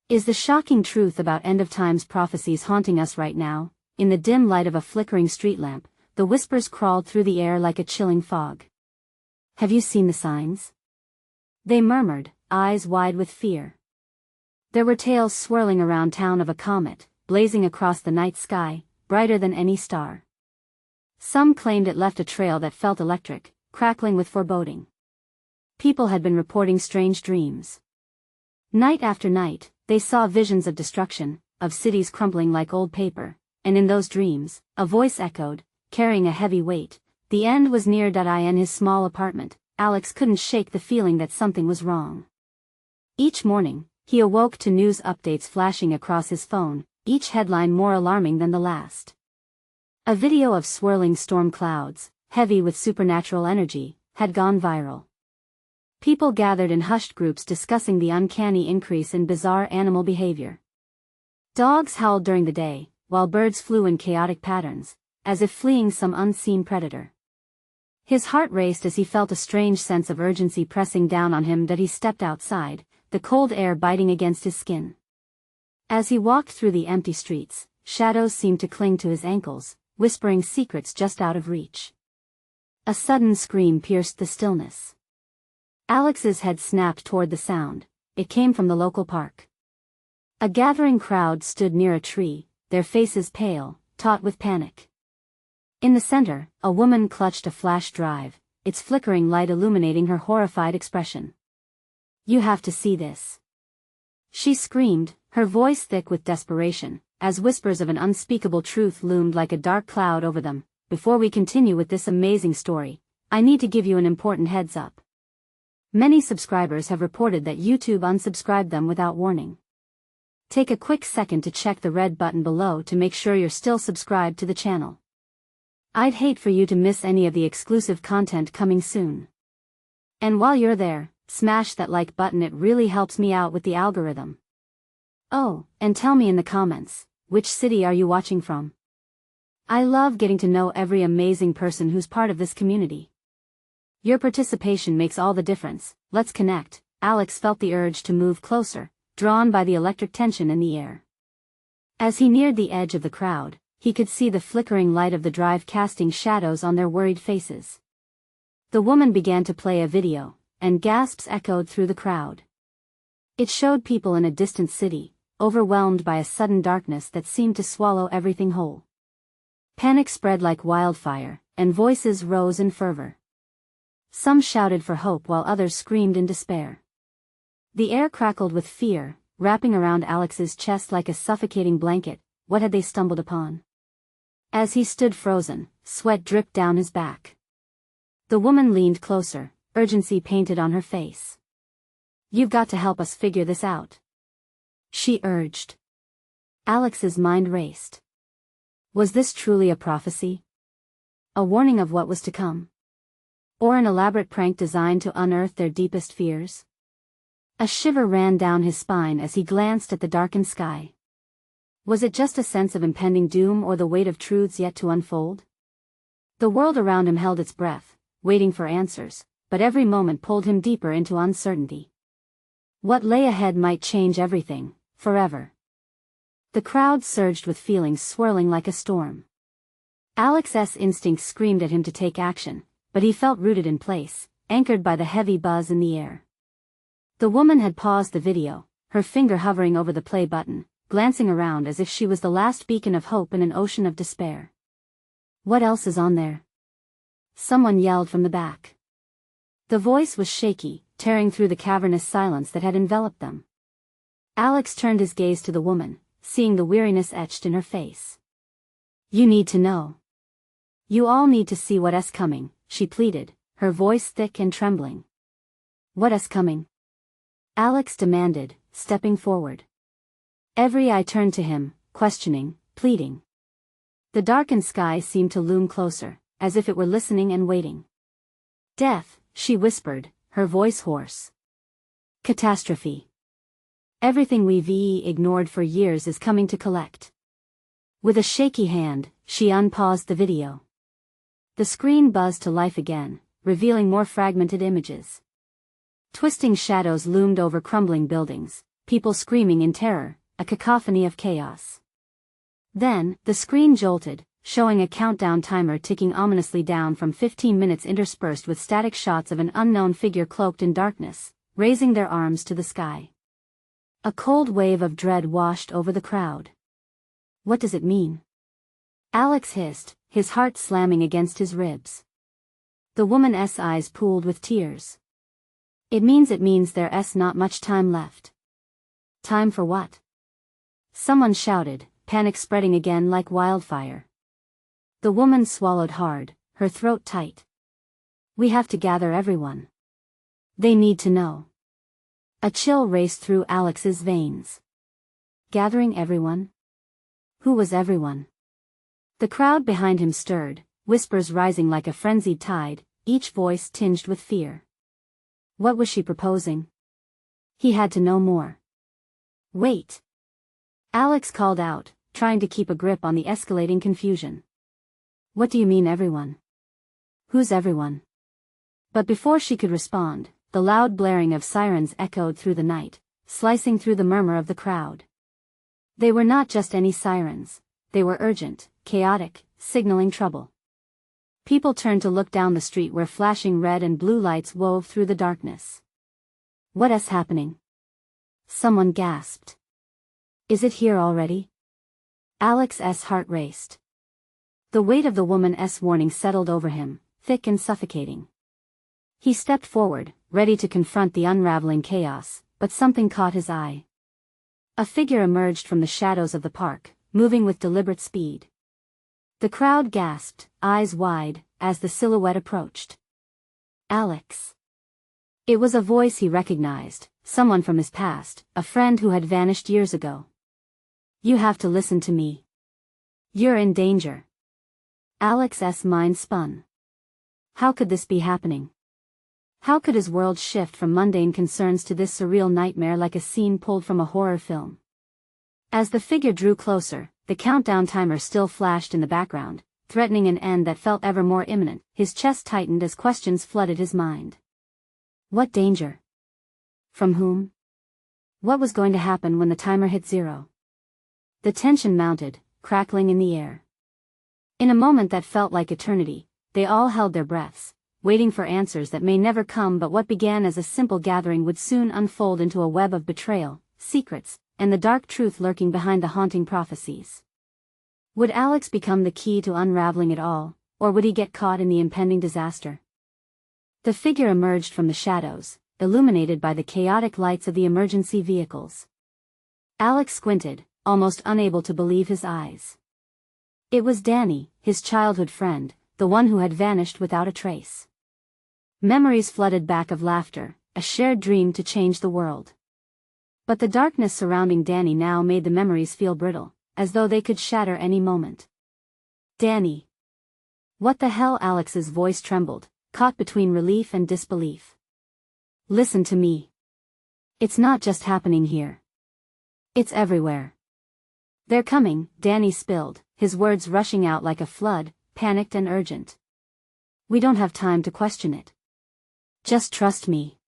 Is the shocking truth about end-of-times prophecies haunting us right now? In the dim light of a flickering street lamp, the whispers crawled through the air like a chilling fog. Have you seen the signs? They murmured, eyes wide with fear. There were tales swirling around town of a comet, blazing across the night sky, brighter than any star. Some claimed it left a trail that felt electric, crackling with foreboding. People had been reporting strange dreams. Night after night, they saw visions of destruction, of cities crumbling like old paper, and in those dreams, a voice echoed, carrying a heavy weight. The end was near. In his small apartment, Alex couldn't shake the feeling that something was wrong. Each morning, he awoke to news updates flashing across his phone, each headline more alarming than the last. A video of swirling storm clouds, heavy with supernatural energy, had gone viral. People gathered in hushed groups discussing the uncanny increase in bizarre animal behavior. Dogs howled during the day, while birds flew in chaotic patterns, as if fleeing some unseen predator. His heart raced as he felt a strange sense of urgency pressing down on him. He stepped outside, the cold air biting against his skin. As he walked through the empty streets, shadows seemed to cling to his ankles, whispering secrets just out of reach. A sudden scream pierced the stillness. Alex's head snapped toward the sound. It came from the local park. A gathering crowd stood near a tree, their faces pale, taut with panic. In the center, a woman clutched a flash drive, its flickering light illuminating her horrified expression. "You have to see this," she screamed, her voice thick with desperation, as whispers of an unspeakable truth loomed like a dark cloud over them. "Before we continue with this amazing story, I need to give you an important heads up. Many subscribers have reported that YouTube unsubscribed them without warning. Take a quick second to check the red button below to make sure you're still subscribed to the channel. I'd hate for you to miss any of the exclusive content coming soon. And while you're there, smash that like button, it really helps me out with the algorithm. Oh, and tell me in the comments, which city are you watching from? I love getting to know every amazing person who's part of this community. Your participation makes all the difference. Let's connect. Alex felt the urge to move closer, drawn by the electric tension in the air. As he neared the edge of the crowd, he could see the flickering light of the drive casting shadows on their worried faces. The woman began to play a video, and gasps echoed through the crowd. It showed people in a distant city, overwhelmed by a sudden darkness that seemed to swallow everything whole. Panic spread like wildfire, and voices rose in fervor. Some shouted for hope while others screamed in despair. The air crackled with fear, wrapping around Alex's chest like a suffocating blanket. What had they stumbled upon? As he stood frozen, sweat dripped down his back. The woman leaned closer, urgency painted on her face. "You've got to help us figure this out," she urged. Alex's mind raced. Was this truly a prophecy? A warning of what was to come? Or an elaborate prank designed to unearth their deepest fears? A shiver ran down his spine as he glanced at the darkened sky. Was it just a sense of impending doom or the weight of truths yet to unfold? The world around him held its breath, waiting for answers, but every moment pulled him deeper into uncertainty. What lay ahead might change everything, forever. The crowd surged with feelings swirling like a storm. Alex's instincts screamed at him to take action, but he felt rooted in place, anchored by the heavy buzz in the air. The woman had paused the video, her finger hovering over the play button, glancing around as if she was the last beacon of hope in an ocean of despair. "What else is on there?" someone yelled from the back. The voice was shaky, tearing through the cavernous silence that had enveloped them. Alex turned his gaze to the woman, seeing the weariness etched in her face. "You need to know. You all need to see what's coming," she pleaded, her voice thick and trembling. "What's coming?" Alex demanded, stepping forward. Every eye turned to him, questioning, pleading. The darkened sky seemed to loom closer, as if it were listening and waiting. "Death," she whispered, her voice hoarse. "Catastrophe. Everything we've ignored for years is coming to collect." With a shaky hand, she unpaused the video. The screen buzzed to life again, revealing more fragmented images. Twisting shadows loomed over crumbling buildings, people screaming in terror, a cacophony of chaos. Then, the screen jolted, showing a countdown timer ticking ominously down from 15 minutes interspersed with static shots of an unknown figure cloaked in darkness, raising their arms to the sky. A cold wave of dread washed over the crowd. What does it mean? Alex hissed, his heart slamming against his ribs. The woman's eyes pooled with tears. It means there's not much time left. Time for what? Someone shouted, panic spreading again like wildfire. The woman swallowed hard, her throat tight. We have to gather everyone. They need to know. A chill raced through Alex's veins. Gathering everyone? Who was everyone? The crowd behind him stirred, whispers rising like a frenzied tide, each voice tinged with fear. What was she proposing? He had to know more. Wait! Alex called out, trying to keep a grip on the escalating confusion. What do you mean everyone? Who's everyone? But before she could respond, the loud blaring of sirens echoed through the night, slicing through the murmur of the crowd. They were not just any sirens, they were urgent, chaotic, signaling trouble. People turned to look down the street where flashing red and blue lights wove through the darkness. What's happening? Someone gasped. Is it here already? Alex's heart raced. The weight of the woman's warning settled over him, thick and suffocating. He stepped forward, ready to confront the unraveling chaos, but something caught his eye. A figure emerged from the shadows of the park, moving with deliberate speed. The crowd gasped, eyes wide, as the silhouette approached. Alex. It was a voice he recognized, someone from his past, a friend who had vanished years ago. You have to listen to me. You're in danger. Alex's mind spun. How could this be happening? How could his world shift from mundane concerns to this surreal nightmare like a scene pulled from a horror film? As the figure drew closer, the countdown timer still flashed in the background, threatening an end that felt ever more imminent. His chest tightened as questions flooded his mind. What danger? From whom? What was going to happen when the timer hit 0? The tension mounted, crackling in the air. In a moment that felt like eternity, they all held their breaths, waiting for answers that may never come, but what began as a simple gathering would soon unfold into a web of betrayal, secrets, and the dark truth lurking behind the haunting prophecies. Would Alex become the key to unraveling it all, or would he get caught in the impending disaster? The figure emerged from the shadows, illuminated by the chaotic lights of the emergency vehicles. Alex squinted, almost unable to believe his eyes. It was Danny, his childhood friend, the one who had vanished without a trace. Memories flooded back of laughter, a shared dream to change the world. But the darkness surrounding Danny now made the memories feel brittle, as though they could shatter any moment. Danny. What the hell? Alex's voice trembled, caught between relief and disbelief. Listen to me. It's not just happening here. It's everywhere. They're coming, Danny spilled, his words rushing out like a flood, panicked and urgent. We don't have time to question it. Just trust me.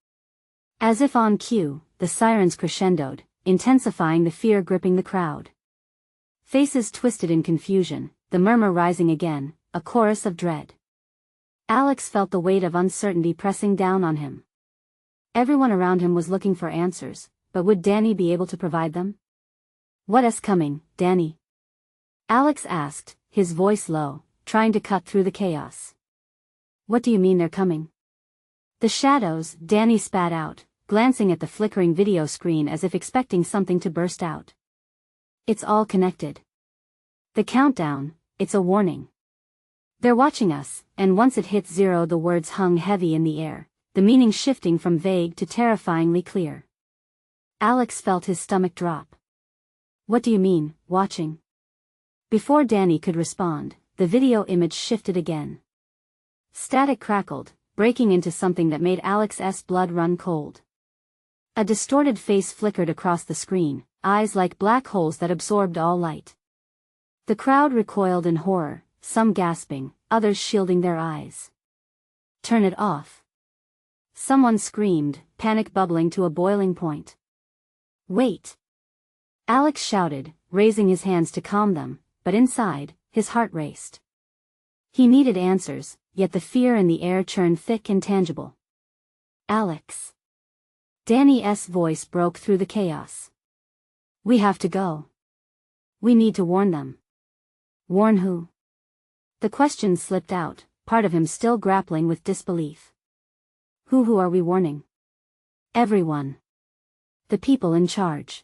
As if on cue, the sirens crescendoed, intensifying the fear gripping the crowd. Faces twisted in confusion, the murmur rising again, a chorus of dread. Alex felt the weight of uncertainty pressing down on him. Everyone around him was looking for answers, but would Danny be able to provide them? What's coming, Danny? Alex asked, his voice low, trying to cut through the chaos. What do you mean they're coming? The shadows, Danny spat out, glancing at the flickering video screen as if expecting something to burst out. It's all connected. The countdown, it's a warning. They're watching us, and once it hits 0 the words hung heavy in the air, the meaning shifting from vague to terrifyingly clear. Alex felt his stomach drop. What do you mean, watching? Before Danny could respond, the video image shifted again. Static crackled, breaking into something that made Alex's blood run cold. A distorted face flickered across the screen, eyes like black holes that absorbed all light. The crowd recoiled in horror, some gasping, others shielding their eyes. Turn it off. Someone screamed, panic bubbling to a boiling point. Wait! Alex shouted, raising his hands to calm them, but inside, his heart raced. He needed answers, yet the fear in the air churned thick and tangible. Alex. Danny's voice broke through the chaos. We have to go. We need to warn them. Warn who? The question slipped out, part of him still grappling with disbelief. Who are we warning? Everyone. The people in charge.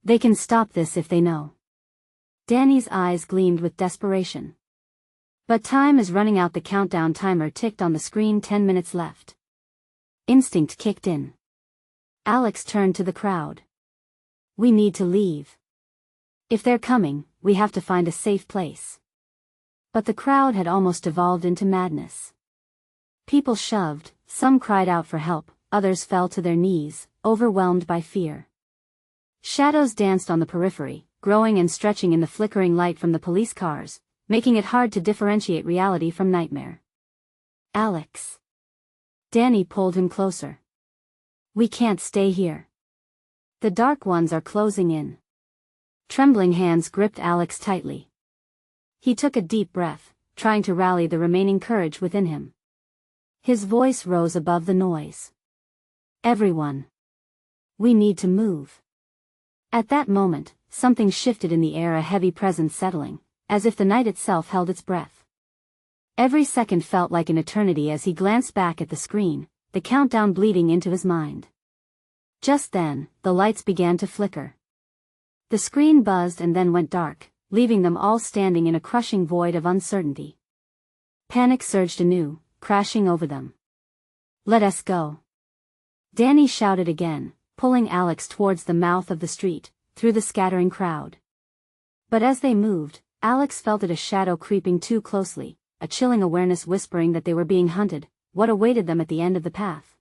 They can stop this if they know. Danny's eyes gleamed with desperation. But time is running out. The countdown timer ticked on the screen. 10 minutes left. Instinct kicked in. Alex turned to the crowd. We need to leave. If they're coming, we have to find a safe place. But the crowd had almost devolved into madness. People shoved, some cried out for help, others fell to their knees, overwhelmed by fear. Shadows danced on the periphery, growing and stretching in the flickering light from the police cars, making it hard to differentiate reality from nightmare. Alex. Danny pulled him closer. We can't stay here. The dark ones are closing in. Trembling hands gripped Alex tightly. He took a deep breath, trying to rally the remaining courage within him. His voice rose above the noise. Everyone. We need to move. At that moment, something shifted in the air, a heavy presence settling, as if the night itself held its breath. Every second felt like an eternity as he glanced back at the screen, the countdown bleeding into his mind. Just then, the lights began to flicker. The screen buzzed and then went dark, leaving them all standing in a crushing void of uncertainty. Panic surged anew, crashing over them. Let us go. Danny shouted again, pulling Alex towards the mouth of the street, through the scattering crowd. But as they moved, Alex felt it, a shadow creeping too closely, a chilling awareness whispering that they were being hunted. What awaited them at the end of the path?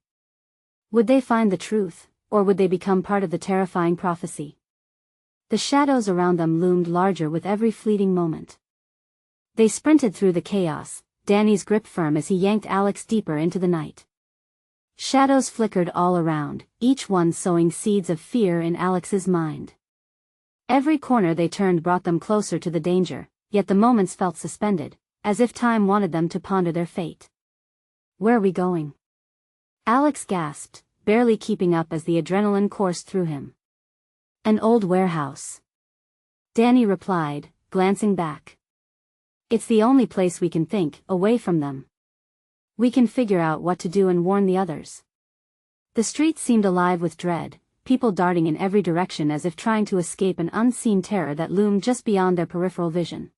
Would they find the truth, or would they become part of the terrifying prophecy? The shadows around them loomed larger with every fleeting moment. They sprinted through the chaos, Danny's grip firm as he yanked Alex deeper into the night. Shadows flickered all around, each one sowing seeds of fear in Alex's mind. Every corner they turned brought them closer to the danger, yet the moments felt suspended, as if time wanted them to ponder their fate. Where are we going? Alex gasped, barely keeping up as the adrenaline coursed through him. An old warehouse. Danny replied, glancing back. It's the only place we can think, away from them. We can figure out what to do and warn the others. The street seemed alive with dread, people darting in every direction as if trying to escape an unseen terror that loomed just beyond their peripheral vision.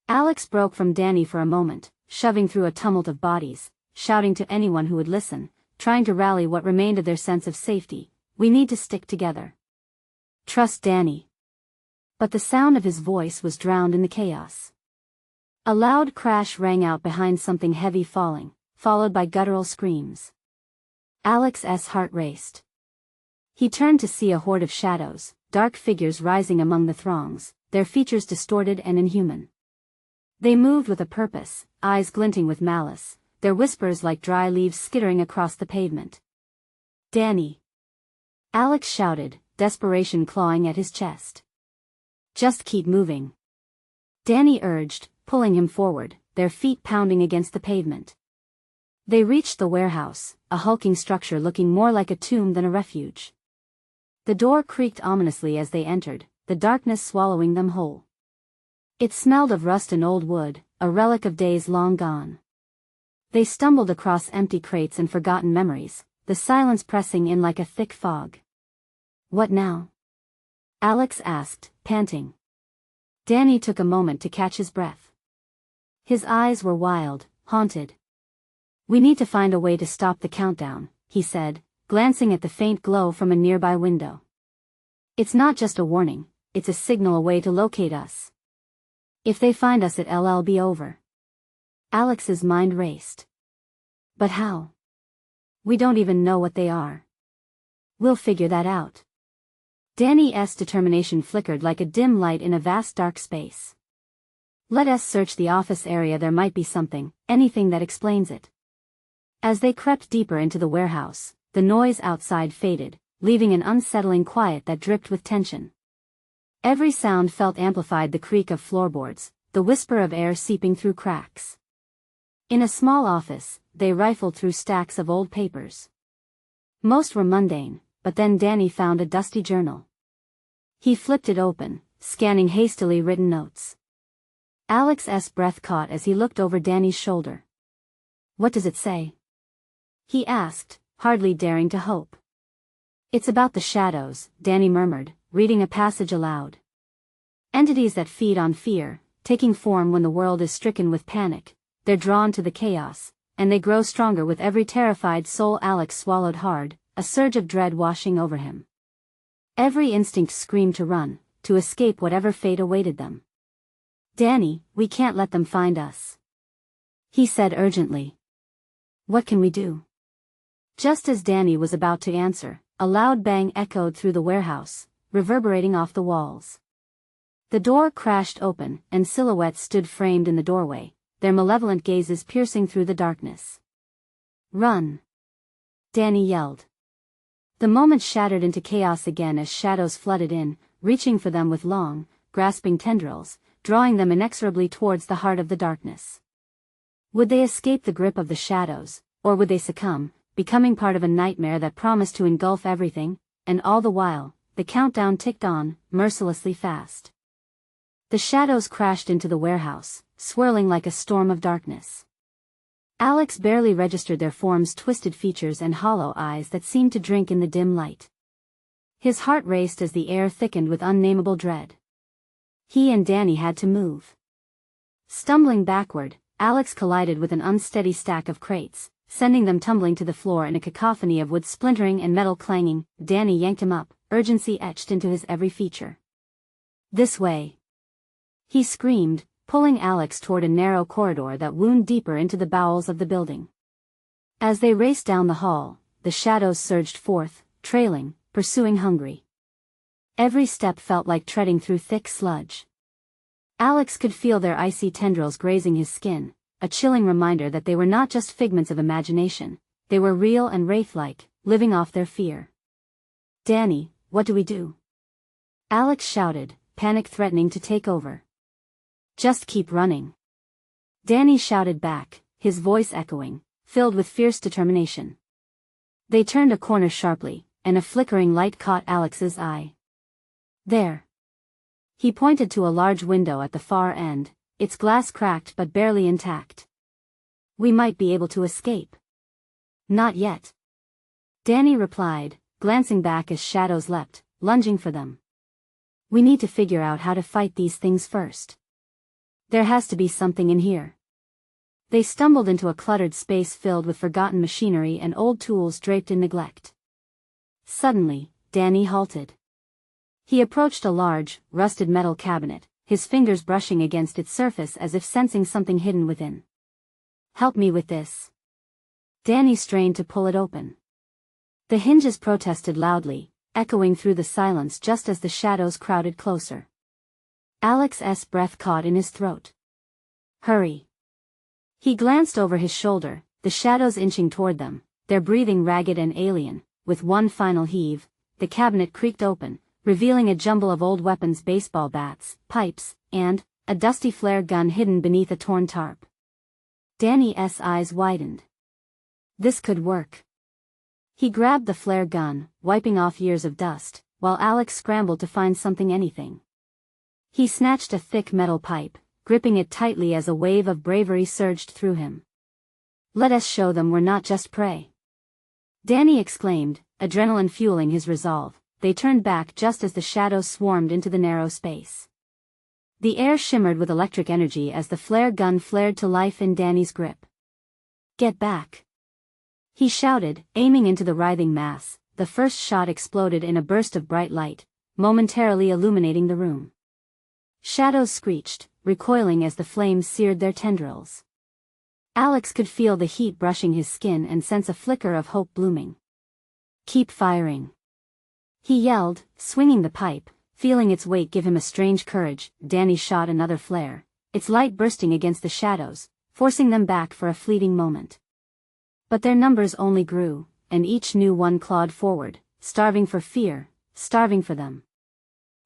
Alex broke from Danny for a moment, shoving through a tumult of bodies, shouting to anyone who would listen, trying to rally what remained of their sense of safety. We need to stick together. Trust Danny. But the sound of his voice was drowned in the chaos. A loud crash rang out behind something heavy falling, followed by guttural screams. Alex's heart raced. He turned to see a horde of shadows, dark figures rising among the throngs, their features distorted and inhuman. They moved with a purpose, eyes glinting with malice, their whispers like dry leaves skittering across the pavement. Danny. Alex shouted, desperation clawing at his chest. Just keep moving. Danny urged, pulling him forward, their feet pounding against the pavement. They reached the warehouse, a hulking structure looking more like a tomb than a refuge. The door creaked ominously as they entered, the darkness swallowing them whole. It smelled of rust and old wood, a relic of days long gone. They stumbled across empty crates and forgotten memories, the silence pressing in like a thick fog. What now? Alex asked, panting. Danny took a moment to catch his breath. His eyes were wild, haunted. We need to find a way to stop the countdown, he said, glancing at the faint glow from a nearby window. It's not just a warning, it's a signal, a way to locate us. If they find us, it'll be over. Alex's mind raced. But how? We don't even know what they are. We'll figure that out. Danny's determination flickered like a dim light in a vast dark space. Let us search the office area, there might be something, anything that explains it. As they crept deeper into the warehouse, the noise outside faded, leaving an unsettling quiet that dripped with tension. Every sound felt amplified: the creak of floorboards, the whisper of air seeping through cracks. In a small office, they rifled through stacks of old papers. Most were mundane, but then Danny found a dusty journal. He flipped it open, scanning hastily written notes. Alex's breath caught as he looked over Danny's shoulder. "What does it say?" he asked, hardly daring to hope. "It's about the shadows," Danny murmured, reading a passage aloud. "Entities that feed on fear, taking form when the world is stricken with panic. They're drawn to the chaos, and they grow stronger with every terrified soul." Alex swallowed hard, a surge of dread washing over him. Every instinct screamed to run, to escape whatever fate awaited them. "Danny, we can't let them find us," he said urgently. "What can we do?" Just as Danny was about to answer, a loud bang echoed through the warehouse, reverberating off the walls. The door crashed open, and silhouettes stood framed in the doorway, their malevolent gazes piercing through the darkness. "Run!" Danny yelled. The moment shattered into chaos again as shadows flooded in, reaching for them with long, grasping tendrils, drawing them inexorably towards the heart of the darkness. Would they escape the grip of the shadows, or would they succumb, becoming part of a nightmare that promised to engulf everything? And all the while, the countdown ticked on, mercilessly fast. The shadows crashed into the warehouse, swirling like a storm of darkness. Alex barely registered their forms, twisted features and hollow eyes that seemed to drink in the dim light. His heart raced as the air thickened with unnameable dread. He and Danny had to move. Stumbling backward, Alex collided with an unsteady stack of crates, sending them tumbling to the floor in a cacophony of wood splintering and metal clanging. Danny yanked him up, urgency etched into his every feature. "This way!" he screamed, pulling Alex toward a narrow corridor that wound deeper into the bowels of the building. As they raced down the hall, the shadows surged forth, trailing, pursuing, hungry. Every step felt like treading through thick sludge. Alex could feel their icy tendrils grazing his skin, a chilling reminder that they were not just figments of imagination, they were real and wraith-like, living off their fear. "Danny, what do we do?" Alex shouted, panic threatening to take over. "Just keep running," Danny shouted back, his voice echoing, filled with fierce determination. They turned a corner sharply, and a flickering light caught Alex's eye. "There." He pointed to a large window at the far end, its glass cracked but barely intact. "We might be able to escape." "Not yet," Danny replied, glancing back as shadows leapt, lunging for them. "We need to figure out how to fight these things first. There has to be something in here." They stumbled into a cluttered space filled with forgotten machinery and old tools draped in neglect. Suddenly, Danny halted. He approached a large, rusted metal cabinet, his fingers brushing against its surface as if sensing something hidden within. "Help me with this." Danny strained to pull it open. The hinges protested loudly, echoing through the silence just as the shadows crowded closer. Alex's breath caught in his throat. "Hurry." He glanced over his shoulder, the shadows inching toward them, their breathing ragged and alien. With one final heave, the cabinet creaked open, revealing a jumble of old weapons: baseball bats, pipes, and a dusty flare gun hidden beneath a torn tarp. Danny's eyes widened. This could work. He grabbed the flare gun, wiping off years of dust, while Alex scrambled to find something, anything. He snatched a thick metal pipe, gripping it tightly as a wave of bravery surged through him. "Let us show them we're not just prey," Danny exclaimed, adrenaline fueling his resolve. They turned back just as the shadows swarmed into the narrow space. The air shimmered with electric energy as the flare gun flared to life in Danny's grip. "Get back!" he shouted, aiming into the writhing mass. The first shot exploded in a burst of bright light, momentarily illuminating the room. Shadows screeched, recoiling as the flames seared their tendrils. Alex could feel the heat brushing his skin and sense a flicker of hope blooming. "Keep firing," he yelled, swinging the pipe, feeling its weight give him a strange courage. Danny shot another flare, its light bursting against the shadows, forcing them back for a fleeting moment. But their numbers only grew, and each new one clawed forward, starving for fear, starving for them.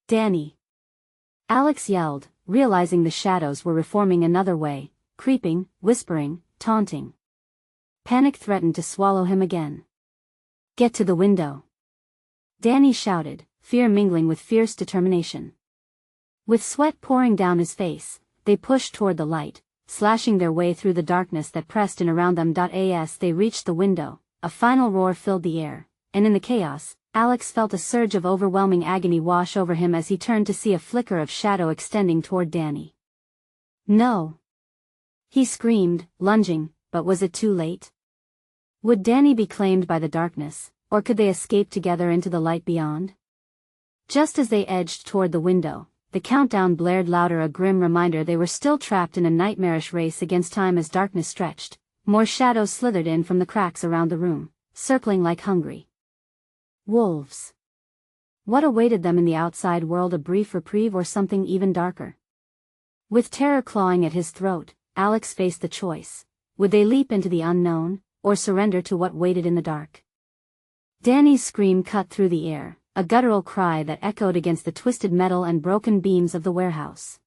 Danny! Alex yelled, realizing the shadows were reforming another way, creeping, whispering, taunting. Panic threatened to swallow him again. Get to the window! Danny shouted, fear mingling with fierce determination. With sweat pouring down his face, they pushed toward the light, slashing their way through the darkness that pressed in around them. As they reached the window, a final roar filled the air, and in the chaos, Alex felt a surge of overwhelming agony wash over him as he turned to see a flicker of shadow extending toward Danny. No! He screamed, lunging, but was it too late? Would Danny be claimed by the darkness, or could they escape together into the light beyond? Just as they edged toward the window, the countdown blared louder, a grim reminder they were still trapped in a nightmarish race against time. As darkness stretched, more shadows slithered in from the cracks around the room, circling like hungry wolves. What awaited them in the outside world? A brief reprieve or something even darker? With terror clawing at his throat, Alex faced the choice. Would they leap into the unknown, or surrender to what waited in the dark? Danny's scream cut through the air, a guttural cry that echoed against the twisted metal and broken beams of the warehouse.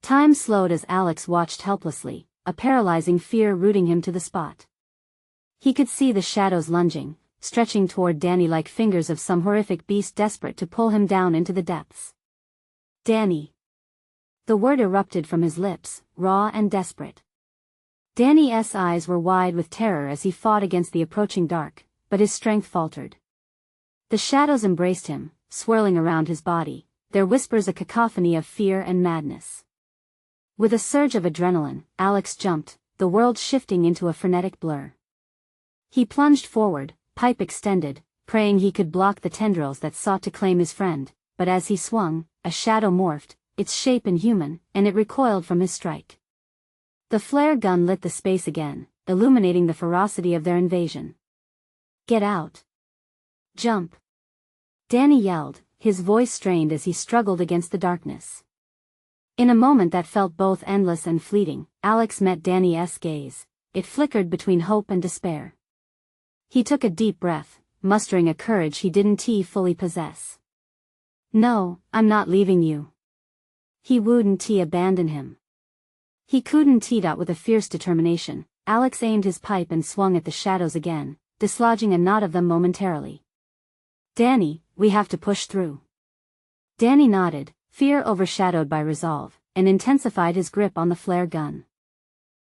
Time slowed as Alex watched helplessly, a paralyzing fear rooting him to the spot. He could see the shadows lunging, stretching toward Danny like fingers of some horrific beast desperate to pull him down into the depths. Danny! The word erupted from his lips, raw and desperate. Danny's eyes were wide with terror as he fought against the approaching dark, but his strength faltered. The shadows embraced him, swirling around his body, their whispers a cacophony of fear and madness. With a surge of adrenaline, Alex jumped, the world shifting into a frenetic blur. He plunged forward, pipe extended, praying he could block the tendrils that sought to claim his friend, but as he swung, a shadow morphed, its shape inhuman, and it recoiled from his strike. The flare gun lit the space again, illuminating the ferocity of their invasion. Get out! Jump! Danny yelled, his voice strained as he struggled against the darkness. In a moment that felt both endless and fleeting, Alex met Danny's gaze. It flickered between hope and despair. He took a deep breath, mustering a courage he didn't fully possess. No, I'm not leaving you. He wouldn't abandon him. He couldn't. With a fierce determination, Alex aimed his pipe and swung at the shadows again, dislodging a knot of them momentarily. Danny, we have to push through. Danny nodded, fear overshadowed by resolve, and intensified his grip on the flare gun.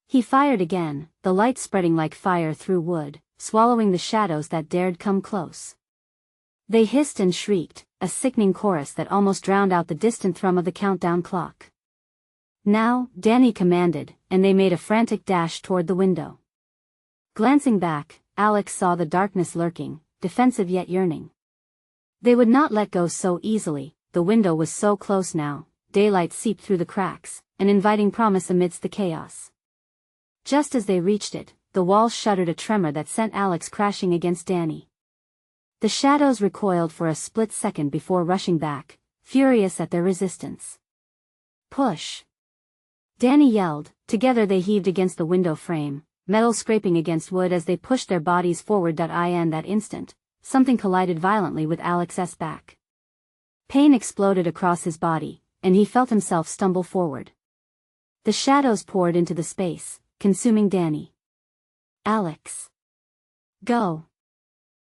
He fired again, the light spreading like fire through wood, swallowing the shadows that dared come close. They hissed and shrieked, a sickening chorus that almost drowned out the distant thrum of the countdown clock. Now, Danny commanded, and they made a frantic dash toward the window. Glancing back, Alex saw the darkness lurking, defensive yet yearning. They would not let go so easily. The window was so close now, daylight seeped through the cracks, an inviting promise amidst the chaos. Just as they reached it, the walls shuddered, a tremor that sent Alex crashing against Danny. The shadows recoiled for a split second before rushing back, furious at their resistance. Push! Danny yelled. Together they heaved against the window frame, metal scraping against wood as they pushed their bodies forward. In that instant, something collided violently with Alex's back. Pain exploded across his body, and he felt himself stumble forward. The shadows poured into the space, consuming Danny. Alex! Go!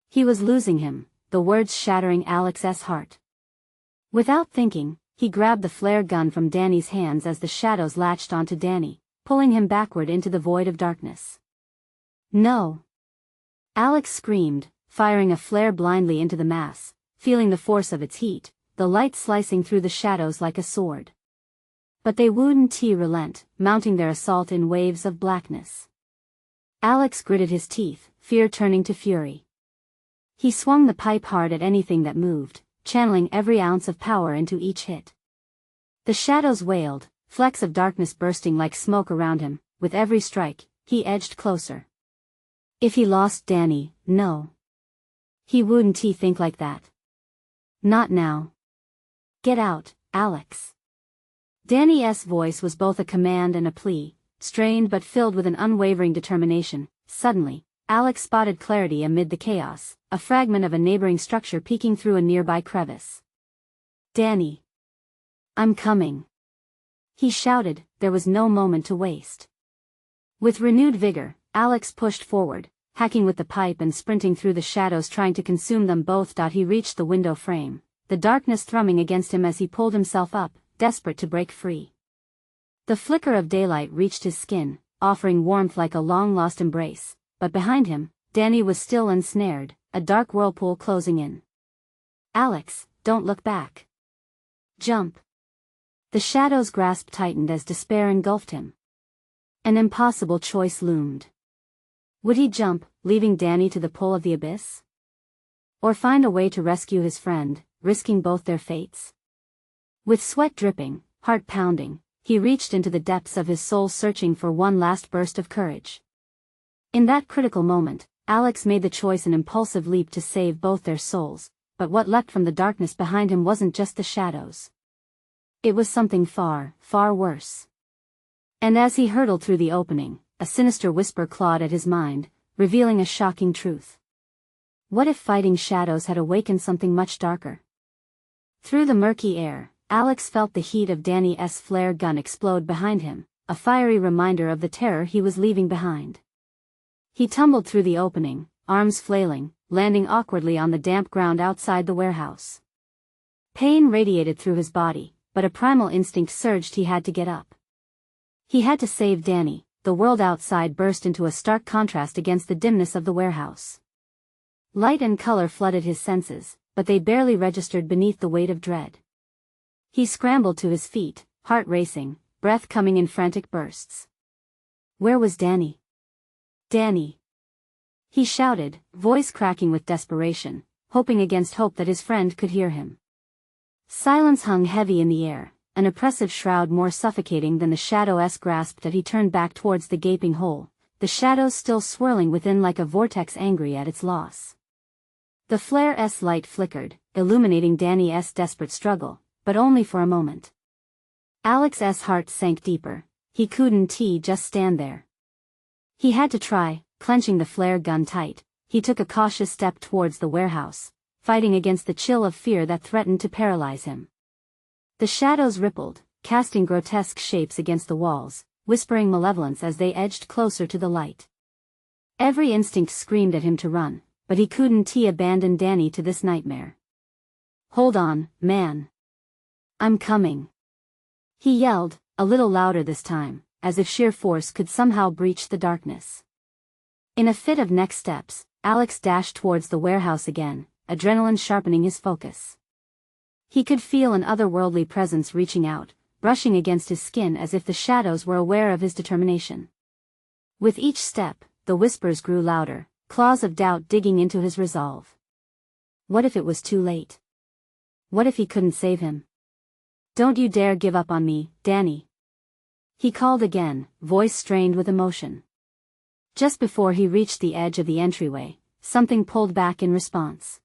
He was losing him, the words shattering Alex's heart. Without thinking, he grabbed the flare gun from Danny's hands as the shadows latched onto Danny, pulling him backward into the void of darkness. No! Alex screamed, firing a flare blindly into the mass, feeling the force of its heat, the light slicing through the shadows like a sword. But they wouldn't relent, mounting their assault in waves of blackness. Alex gritted his teeth, fear turning to fury. He swung the pipe hard at anything that moved, channeling every ounce of power into each hit. The shadows wailed, flecks of darkness bursting like smoke around him. With every strike, he edged closer. If he lost Danny, no. He wouldn't think like that. Not now. Get out, Alex. Danny's voice was both a command and a plea, strained but filled with an unwavering determination. Suddenly, Alex spotted clarity amid the chaos, a fragment of a neighboring structure peeking through a nearby crevice. "Danny! I'm coming!" he shouted. There was no moment to waste. With renewed vigor, Alex pushed forward, hacking with the pipe and sprinting through the shadows trying to consume them both. He reached the window frame, the darkness thrumming against him as he pulled himself up, desperate to break free. The flicker of daylight reached his skin, offering warmth like a long-lost embrace, but behind him, Danny was still ensnared, a dark whirlpool closing in. "Alex, don't look back. Jump." The shadow's grasp tightened as despair engulfed him. An impossible choice loomed. Would he jump, leaving Danny to the pull of the abyss? Or find a way to rescue his friend, risking both their fates? With sweat dripping, heart pounding, he reached into the depths of his soul searching for one last burst of courage. In that critical moment, Alex made the choice, an impulsive leap to save both their souls, but what leapt from the darkness behind him wasn't just the shadows. It was something far, far worse. And as he hurtled through the opening, a sinister whisper clawed at his mind, revealing a shocking truth. What if fighting shadows had awakened something much darker? Through the murky air, Alex felt the heat of Danny's flare gun explode behind him, a fiery reminder of the terror he was leaving behind. He tumbled through the opening, arms flailing, landing awkwardly on the damp ground outside the warehouse. Pain radiated through his body, but a primal instinct surged. He had to get up. He had to save Danny. The world outside burst into a stark contrast against the dimness of the warehouse. Light and color flooded his senses, but they barely registered beneath the weight of dread. He scrambled to his feet, heart racing, breath coming in frantic bursts. Where was Danny? "Danny!" he shouted, voice cracking with desperation, hoping against hope that his friend could hear him. Silence hung heavy in the air, an oppressive shroud more suffocating than the shadow's grasp. He turned back towards the gaping hole, the shadows still swirling within like a vortex, angry at its loss. The flare's light flickered, illuminating Danny's desperate struggle, but only for a moment. Alex's heart sank deeper. He couldn't just stand there. He had to try. Clenching the flare gun tight, he took a cautious step towards the warehouse, fighting against the chill of fear that threatened to paralyze him. The shadows rippled, casting grotesque shapes against the walls, whispering malevolence as they edged closer to the light. Every instinct screamed at him to run, but he couldn't abandon Danny to this nightmare. "Hold on, man. I'm coming," he yelled, a little louder this time, as if sheer force could somehow breach the darkness. In a fit of next steps, Alex dashed towards the warehouse again, adrenaline sharpening his focus. He could feel an otherworldly presence reaching out, brushing against his skin as if the shadows were aware of his determination. With each step, the whispers grew louder, claws of doubt digging into his resolve. What if it was too late? What if he couldn't save him? "Don't you dare give up on me, Danny," he called again, voice strained with emotion. Just before he reached the edge of the entryway, something pulled back in response.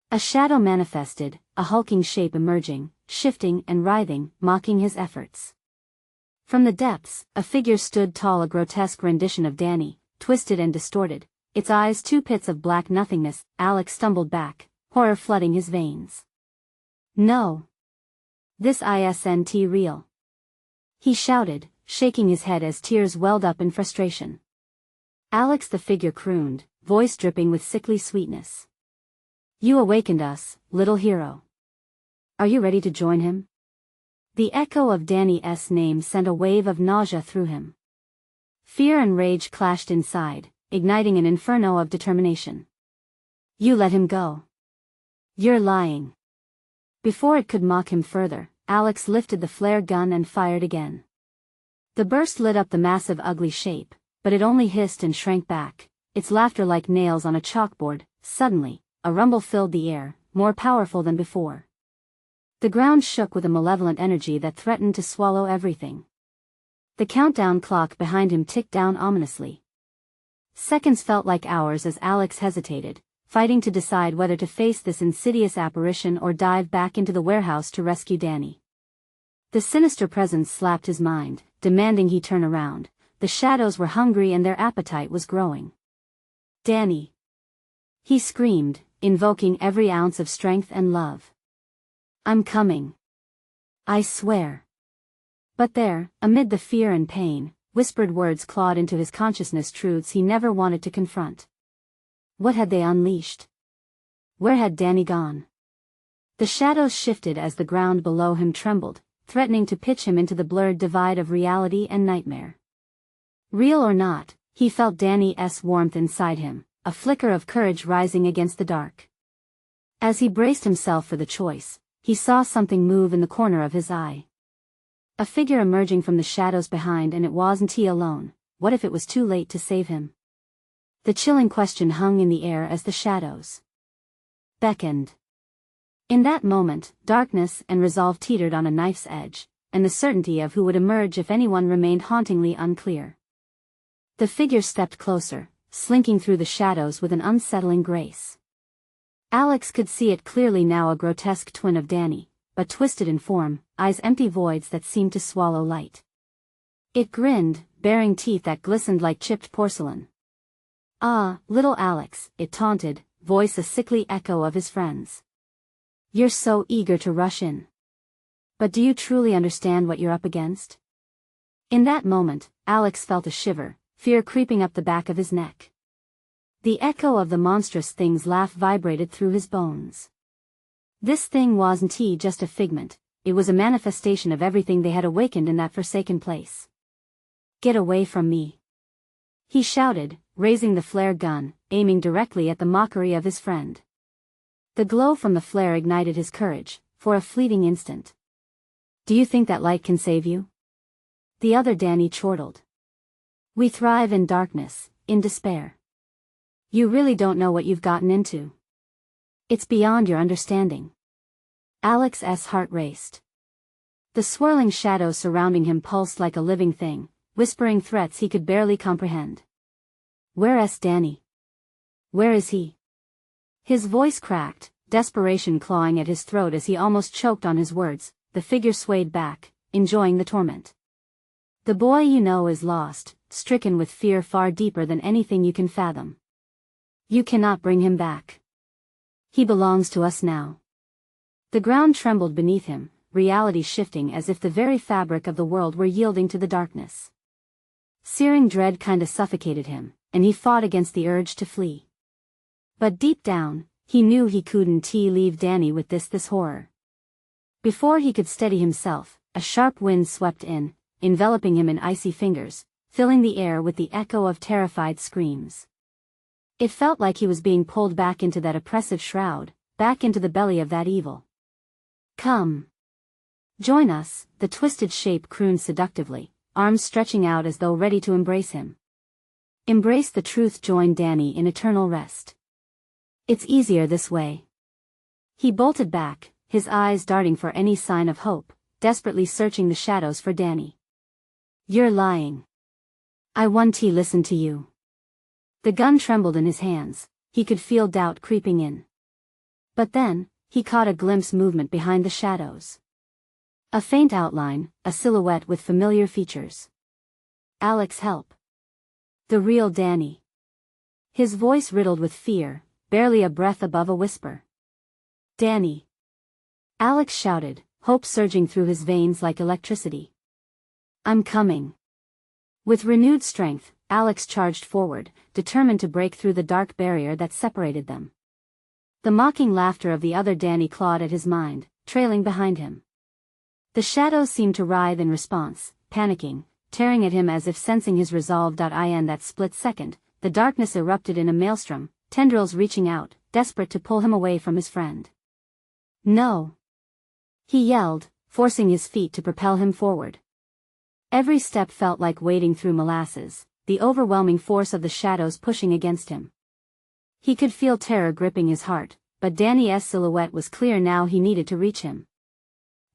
A shadow manifested, a hulking shape emerging, shifting and writhing, mocking his efforts. From the depths, a figure stood tall, a grotesque rendition of Danny, twisted and distorted, its eyes two pits of black nothingness. Alex stumbled back, horror flooding his veins. "No. This isn't real," he shouted, shaking his head as tears welled up in frustration. "Alex," the figure crooned, voice dripping with sickly sweetness. "You awakened us, little hero. Are you ready to join him?" The echo of Danny's name sent a wave of nausea through him. Fear and rage clashed inside, igniting an inferno of determination. "You let him go. You're lying." Before it could mock him further, Alex lifted the flare gun and fired again. The burst lit up the massive ugly shape, but it only hissed and shrank back, its laughter like nails on a chalkboard. Suddenly, a rumble filled the air, more powerful than before. The ground shook with a malevolent energy that threatened to swallow everything. The countdown clock behind him ticked down ominously. Seconds felt like hours as Alex hesitated, fighting to decide whether to face this insidious apparition or dive back into the warehouse to rescue Danny. The sinister presence slapped his mind, demanding he turn around. The shadows were hungry and their appetite was growing. Danny! He screamed, invoking every ounce of strength and love. I'm coming. I swear. But there, amid the fear and pain, whispered words clawed into his consciousness, truths he never wanted to confront. What had they unleashed? Where had Danny gone? The shadows shifted as the ground below him trembled, threatening to pitch him into the blurred divide of reality and nightmare. Real or not, he felt Danny's warmth inside him, a flicker of courage rising against the dark. As he braced himself for the choice, he saw something move in the corner of his eye. A figure emerging from the shadows behind, and it wasn't he alone. What if it was too late to save him? The chilling question hung in the air as the shadows beckoned. In that moment, darkness and resolve teetered on a knife's edge, and the certainty of who would emerge if anyone remained hauntingly unclear. The figure stepped closer, slinking through the shadows with an unsettling grace. Alex could see it clearly now, a grotesque twin of Danny, but twisted in form, eyes empty voids that seemed to swallow light. It grinned, baring teeth that glistened like chipped porcelain. Ah, little Alex, it taunted, voice a sickly echo of his friend's. You're so eager to rush in. But do you truly understand what you're up against? In that moment, Alex felt a shiver, fear creeping up the back of his neck. The echo of the monstrous thing's laugh vibrated through his bones. This thing wasn't just a figment, it was a manifestation of everything they had awakened in that forsaken place. Get away from me! He shouted, raising the flare gun, aiming directly at the mockery of his friend. The glow from the flare ignited his courage, for a fleeting instant. Do you think that light can save you? The other Danny chortled. We thrive in darkness, in despair. You really don't know what you've gotten into. It's beyond your understanding. Alex's heart raced. The swirling shadows surrounding him pulsed like a living thing, whispering threats he could barely comprehend. Where's Danny? Where is he? His voice cracked, desperation clawing at his throat as he almost choked on his words. The figure swayed back, enjoying the torment. The boy you know is lost, stricken with fear far deeper than anything you can fathom. You cannot bring him back. He belongs to us now. The ground trembled beneath him, reality shifting as if the very fabric of the world were yielding to the darkness. Searing dread kinda suffocated him, and he fought against the urge to flee. But deep down, he knew he couldn't leave Danny with this horror. Before he could steady himself, a sharp wind swept in, enveloping him in icy fingers, filling the air with the echo of terrified screams. It felt like he was being pulled back into that oppressive shroud, back into the belly of that evil. Come. Join us, the twisted shape crooned seductively, arms stretching out as though ready to embrace him. Embrace the truth, join Danny in eternal rest. It's easier this way. He bolted back, his eyes darting for any sign of hope, desperately searching the shadows for Danny. You're lying. I won't listen to you. The gun trembled in his hands, he could feel doubt creeping in. But then, he caught a glimpse movement behind the shadows. A faint outline, a silhouette with familiar features. Alex, help. The real Danny. His voice riddled with fear, barely a breath above a whisper. Danny. Alex shouted, hope surging through his veins like electricity. I'm coming. With renewed strength, Alex charged forward, determined to break through the dark barrier that separated them. The mocking laughter of the other Danny clawed at his mind, trailing behind him. The shadows seemed to writhe in response, panicking, tearing at him as if sensing his resolve. In that split second, the darkness erupted in a maelstrom, tendrils reaching out, desperate to pull him away from his friend. No! He yelled, forcing his feet to propel him forward. Every step felt like wading through molasses, the overwhelming force of the shadows pushing against him. He could feel terror gripping his heart, but Danny's silhouette was clear now. He needed to reach him.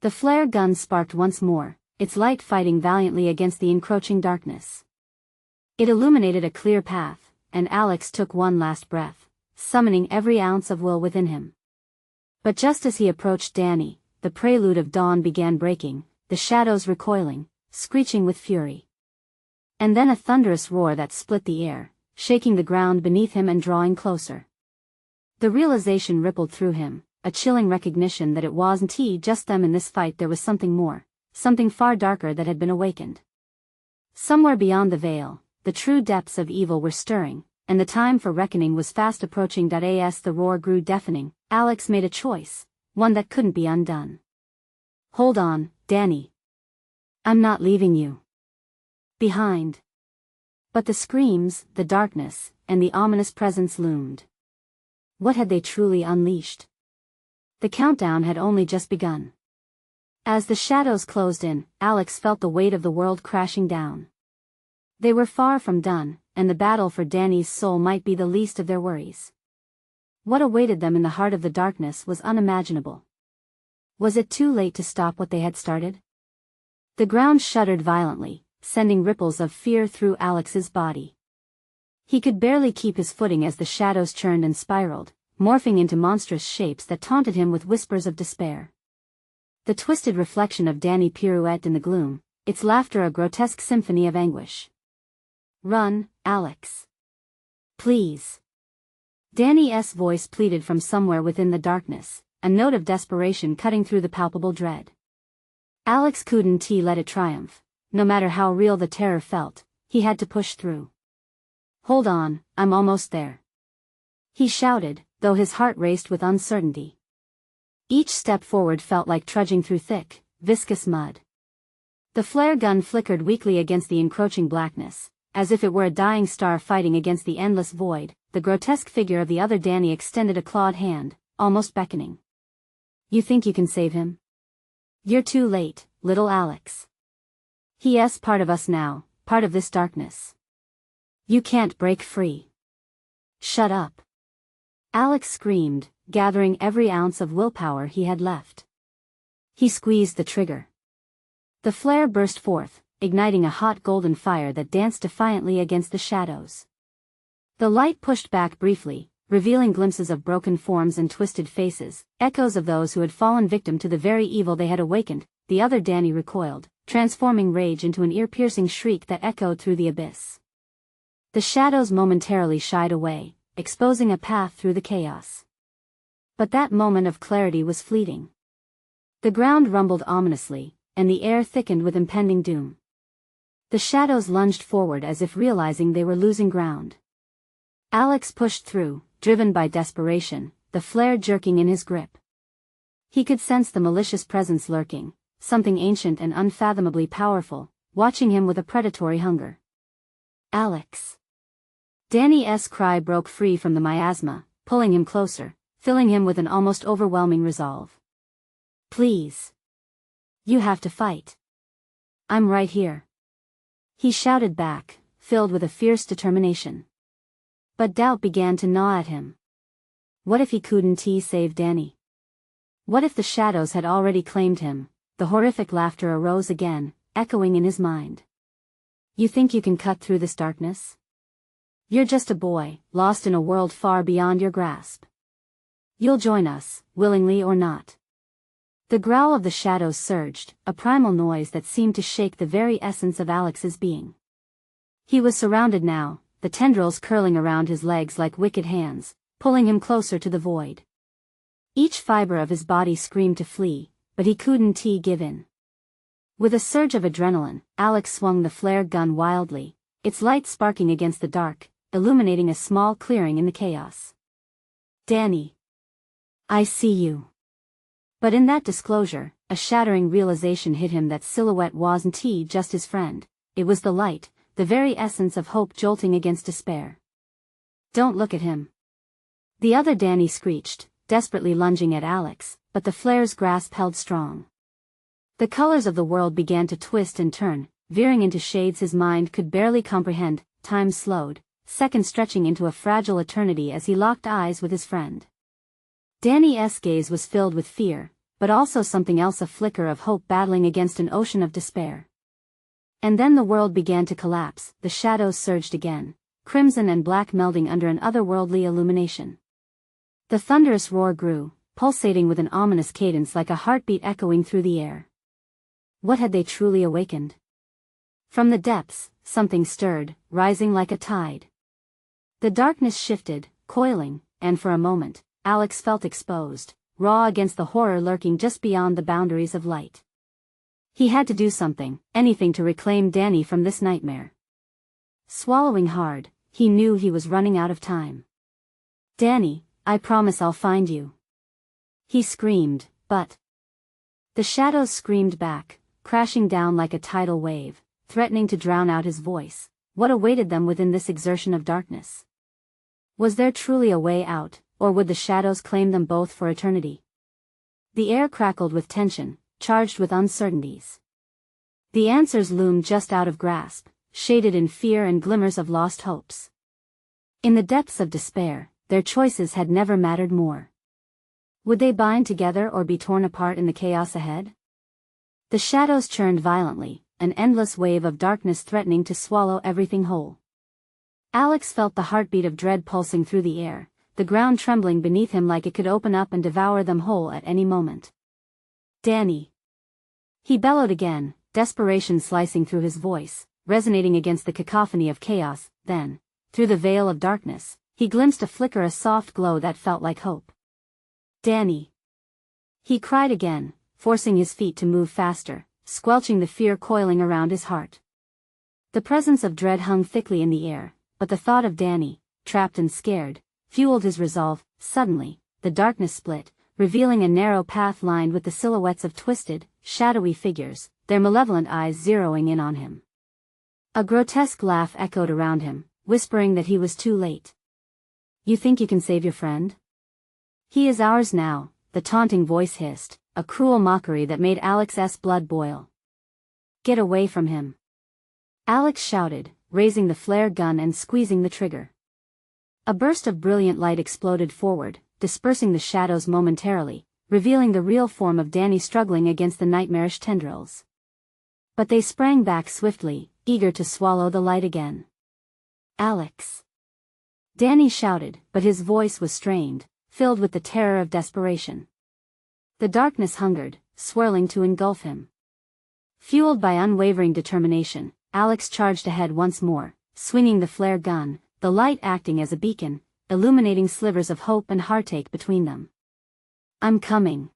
The flare gun sparked once more, its light fighting valiantly against the encroaching darkness. It illuminated a clear path, and Alex took one last breath, summoning every ounce of will within him. But just as he approached Danny, the prelude of dawn began breaking, the shadows recoiling, screeching with fury. And then a thunderous roar that split the air, shaking the ground beneath him and drawing closer. The realization rippled through him, a chilling recognition that it wasn't just them in this fight. There was something more, something far darker that had been awakened. Somewhere beyond the veil, the true depths of evil were stirring, and the time for reckoning was fast approaching. As the roar grew deafening, Alex made a choice, one that couldn't be undone. Hold on, Danny. I'm not leaving you behind. But the screams, the darkness, and the ominous presence loomed. What had they truly unleashed? The countdown had only just begun. As the shadows closed in, Alex felt the weight of the world crashing down. They were far from done, and the battle for Danny's soul might be the least of their worries. What awaited them in the heart of the darkness was unimaginable. Was it too late to stop what they had started? The ground shuddered violently, sending ripples of fear through Alex's body. He could barely keep his footing as the shadows churned and spiraled, morphing into monstrous shapes that taunted him with whispers of despair. The twisted reflection of Danny pirouetted in the gloom, its laughter a grotesque symphony of anguish. Run, Alex. Please. Danny's voice pleaded from somewhere within the darkness, a note of desperation cutting through the palpable dread. Alex couldn't let it triumph. No matter how real the terror felt, he had to push through. Hold on, I'm almost there. He shouted, though his heart raced with uncertainty. Each step forward felt like trudging through thick, viscous mud. The flare gun flickered weakly against the encroaching blackness, as if it were a dying star fighting against the endless void. The grotesque figure of the other Danny extended a clawed hand, almost beckoning. You think you can save him? You're too late, little Alex. He's part of us now, part of this darkness. You can't break free. Shut up. Alex screamed, gathering every ounce of willpower he had left. He squeezed the trigger. The flare burst forth, igniting a hot golden fire that danced defiantly against the shadows. The light pushed back briefly, revealing glimpses of broken forms and twisted faces, echoes of those who had fallen victim to the very evil they had awakened. The other Danny recoiled, transforming rage into an ear-piercing shriek that echoed through the abyss. The shadows momentarily shied away, exposing a path through the chaos. But that moment of clarity was fleeting. The ground rumbled ominously, and the air thickened with impending doom. The shadows lunged forward as if realizing they were losing ground. Alex pushed through, driven by desperation, the flare jerking in his grip. He could sense the malicious presence lurking, something ancient and unfathomably powerful, watching him with a predatory hunger. Alex. Danny's cry broke free from the miasma, pulling him closer, filling him with an almost overwhelming resolve. Please. You have to fight. I'm right here. He shouted back, filled with a fierce determination. But doubt began to gnaw at him. What if he couldn't save Danny? What if the shadows had already claimed him? The horrific laughter arose again, echoing in his mind. You think you can cut through this darkness? You're just a boy, lost in a world far beyond your grasp. You'll join us, willingly or not. The growl of the shadows surged, a primal noise that seemed to shake the very essence of Alex's being. He was surrounded now, the tendrils curling around his legs like wicked hands, pulling him closer to the void. Each fiber of his body screamed to flee, but he couldn't give in. With a surge of adrenaline, Alex swung the flare gun wildly, its light sparking against the dark, illuminating a small clearing in the chaos. Danny. I see you. But in that disclosure, a shattering realization hit him that silhouette wasn't just his friend, it was the light, the very essence of hope jolting against despair. Don't look at him. The other Danny screeched, desperately lunging at Alex, but the flare's grasp held strong. The colors of the world began to twist and turn, veering into shades his mind could barely comprehend. Time slowed, seconds stretching into a fragile eternity as he locked eyes with his friend. Danny's gaze was filled with fear, but also something else, a flicker of hope battling against an ocean of despair. And then the world began to collapse, the shadows surged again, crimson and black melding under an otherworldly illumination. The thunderous roar grew, pulsating with an ominous cadence like a heartbeat echoing through the air. What had they truly awakened? From the depths, something stirred, rising like a tide. The darkness shifted, coiling, and for a moment, Alex felt exposed, raw against the horror lurking just beyond the boundaries of light. He had to do something, anything to reclaim Danny from this nightmare. Swallowing hard, he knew he was running out of time. "Danny, I promise I'll find you," he screamed, but the shadows screamed back, crashing down like a tidal wave, threatening to drown out his voice. What awaited them within this exertion of darkness? Was there truly a way out, or would the shadows claim them both for eternity? The air crackled with tension, charged with uncertainties. The answers loomed just out of grasp, shaded in fear and glimmers of lost hopes. In the depths of despair, their choices had never mattered more. Would they bind together or be torn apart in the chaos ahead? The shadows churned violently, an endless wave of darkness threatening to swallow everything whole. Alex felt the heartbeat of dread pulsing through the air, the ground trembling beneath him like it could open up and devour them whole at any moment. "Danny!" He bellowed again, desperation slicing through his voice, resonating against the cacophony of chaos. Then, through the veil of darkness, he glimpsed a flicker, a soft glow that felt like hope. "Danny!" He cried again, forcing his feet to move faster, squelching the fear coiling around his heart. The presence of dread hung thickly in the air, but the thought of Danny, trapped and scared, fueled his resolve. Suddenly, the darkness split, revealing a narrow path lined with the silhouettes of twisted, shadowy figures, their malevolent eyes zeroing in on him. A grotesque laugh echoed around him, whispering that he was too late. "You think you can save your friend? He is ours now," the taunting voice hissed, a cruel mockery that made Alex's blood boil. "Get away from him!" Alex shouted, raising the flare gun and squeezing the trigger. A burst of brilliant light exploded forward, dispersing the shadows momentarily, revealing the real form of Danny struggling against the nightmarish tendrils. But they sprang back swiftly, eager to swallow the light again. "Alex!" Danny shouted, but his voice was strained, filled with the terror of desperation. The darkness hungered, swirling to engulf him. Fueled by unwavering determination, Alex charged ahead once more, swinging the flare gun, the light acting as a beacon, illuminating slivers of hope and heartache between them. "I'm coming.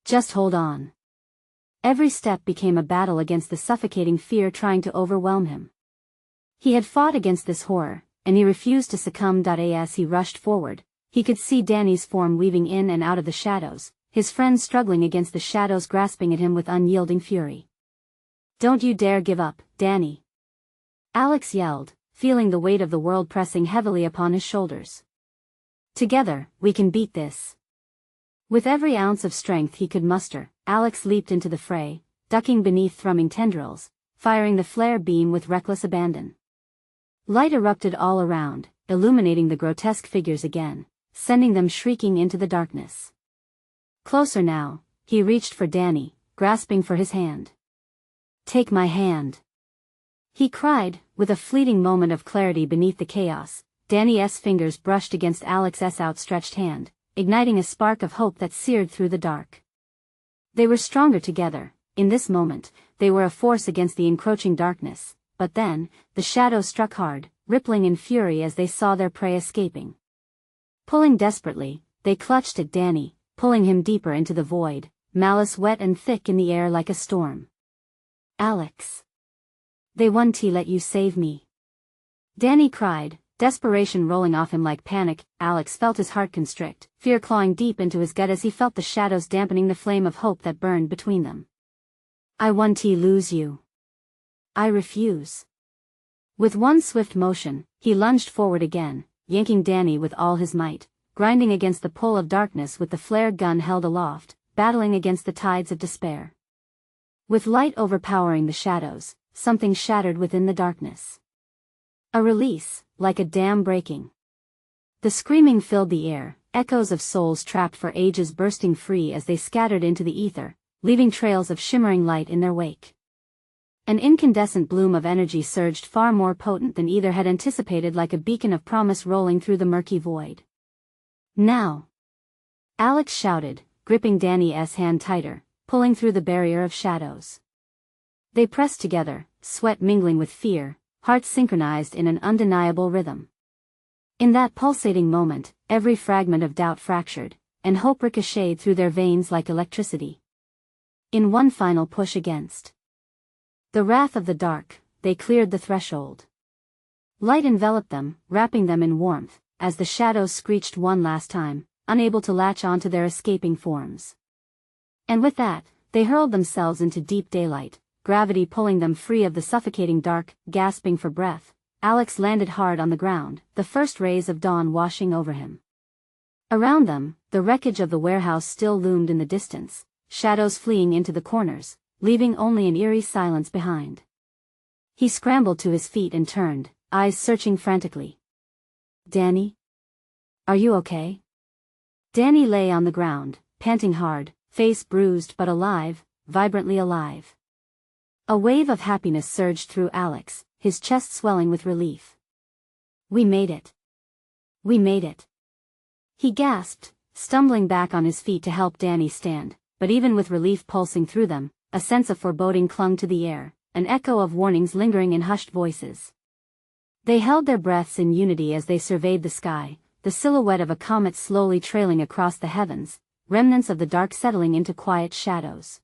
Just hold on." Every step became a battle against the suffocating fear trying to overwhelm him. He had fought against this horror, and he refused to succumb. As he rushed forward, he could see Danny's form weaving in and out of the shadows, his friends struggling against the shadows grasping at him with unyielding fury. "Don't you dare give up, Danny!" Alex yelled, feeling the weight of the world pressing heavily upon his shoulders. "Together, we can beat this." With every ounce of strength he could muster, Alex leaped into the fray, ducking beneath thrumming tendrils, firing the flare beam with reckless abandon. Light erupted all around, illuminating the grotesque figures again, sending them shrieking into the darkness. Closer now, he reached for Danny, grasping for his hand. "Take my hand!" he cried, with a fleeting moment of clarity beneath the chaos. Danny's fingers brushed against Alex's outstretched hand, igniting a spark of hope that seared through the dark. They were stronger together. In this moment, they were a force against the encroaching darkness, but then, the shadows struck hard, rippling in fury as they saw their prey escaping. Pulling desperately, they clutched at Danny, pulling him deeper into the void, malice wet and thick in the air like a storm. "Alex! They won to let you save me!" Danny cried, desperation rolling off him like panic. Alex felt his heart constrict, fear clawing deep into his gut as he felt the shadows dampening the flame of hope that burned between them. "I want to lose you. I refuse." With one swift motion, he lunged forward again, yanking Danny with all his might, grinding against the pull of darkness with the flare gun held aloft, battling against the tides of despair. With light overpowering the shadows, something shattered within the darkness. A release, like a dam breaking. The screaming filled the air, echoes of souls trapped for ages bursting free as they scattered into the ether, leaving trails of shimmering light in their wake. An incandescent bloom of energy surged far more potent than either had anticipated, like a beacon of promise rolling through the murky void. "Now!" Alex shouted, gripping Danny's hand tighter, pulling through the barrier of shadows. They pressed together, sweat mingling with fear, hearts synchronized in an undeniable rhythm. In that pulsating moment, every fragment of doubt fractured, and hope ricocheted through their veins like electricity. In one final push against the wrath of the dark, they cleared the threshold. Light enveloped them, wrapping them in warmth, as the shadows screeched one last time, unable to latch onto their escaping forms. And with that, they hurled themselves into deep daylight, gravity pulling them free of the suffocating dark. Gasping for breath, Alex landed hard on the ground, the first rays of dawn washing over him. Around them, the wreckage of the warehouse still loomed in the distance, shadows fleeing into the corners, leaving only an eerie silence behind. He scrambled to his feet and turned, eyes searching frantically. "Danny? Are you okay?" Danny lay on the ground, panting hard, face bruised but alive, vibrantly alive. A wave of happiness surged through Alex, his chest swelling with relief. "We made it. We made it." He gasped, stumbling back on his feet to help Danny stand, but even with relief pulsing through them, a sense of foreboding clung to the air, an echo of warnings lingering in hushed voices. They held their breaths in unity as they surveyed the sky, the silhouette of a comet slowly trailing across the heavens, remnants of the dark settling into quiet shadows.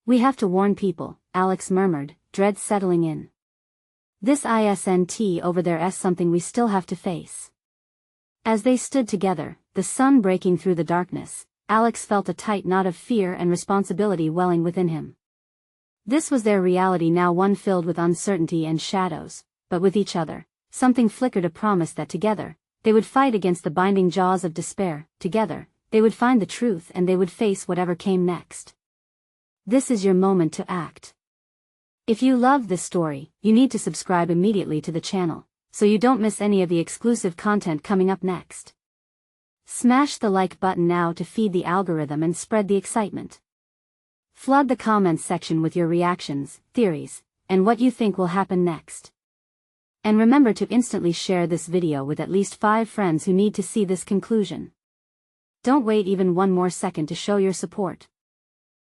"We have to warn people," Alex murmured, dread settling in. "This isn't over there's something we still have to face." As they stood together, the sun breaking through the darkness, Alex felt a tight knot of fear and responsibility welling within him. This was their reality now, one filled with uncertainty and shadows, but with each other, something flickered a promise that together, they would fight against the binding jaws of despair, together, they would find the truth and they would face whatever came next. This is your moment to act. If you love this story, you need to subscribe immediately to the channel, so you don't miss any of the exclusive content coming up next. Smash the like button now to feed the algorithm and spread the excitement. Flood the comments section with your reactions, theories, and what you think will happen next. And remember to instantly share this video with at least 5 friends who need to see this conclusion. Don't wait even one more second to show your support.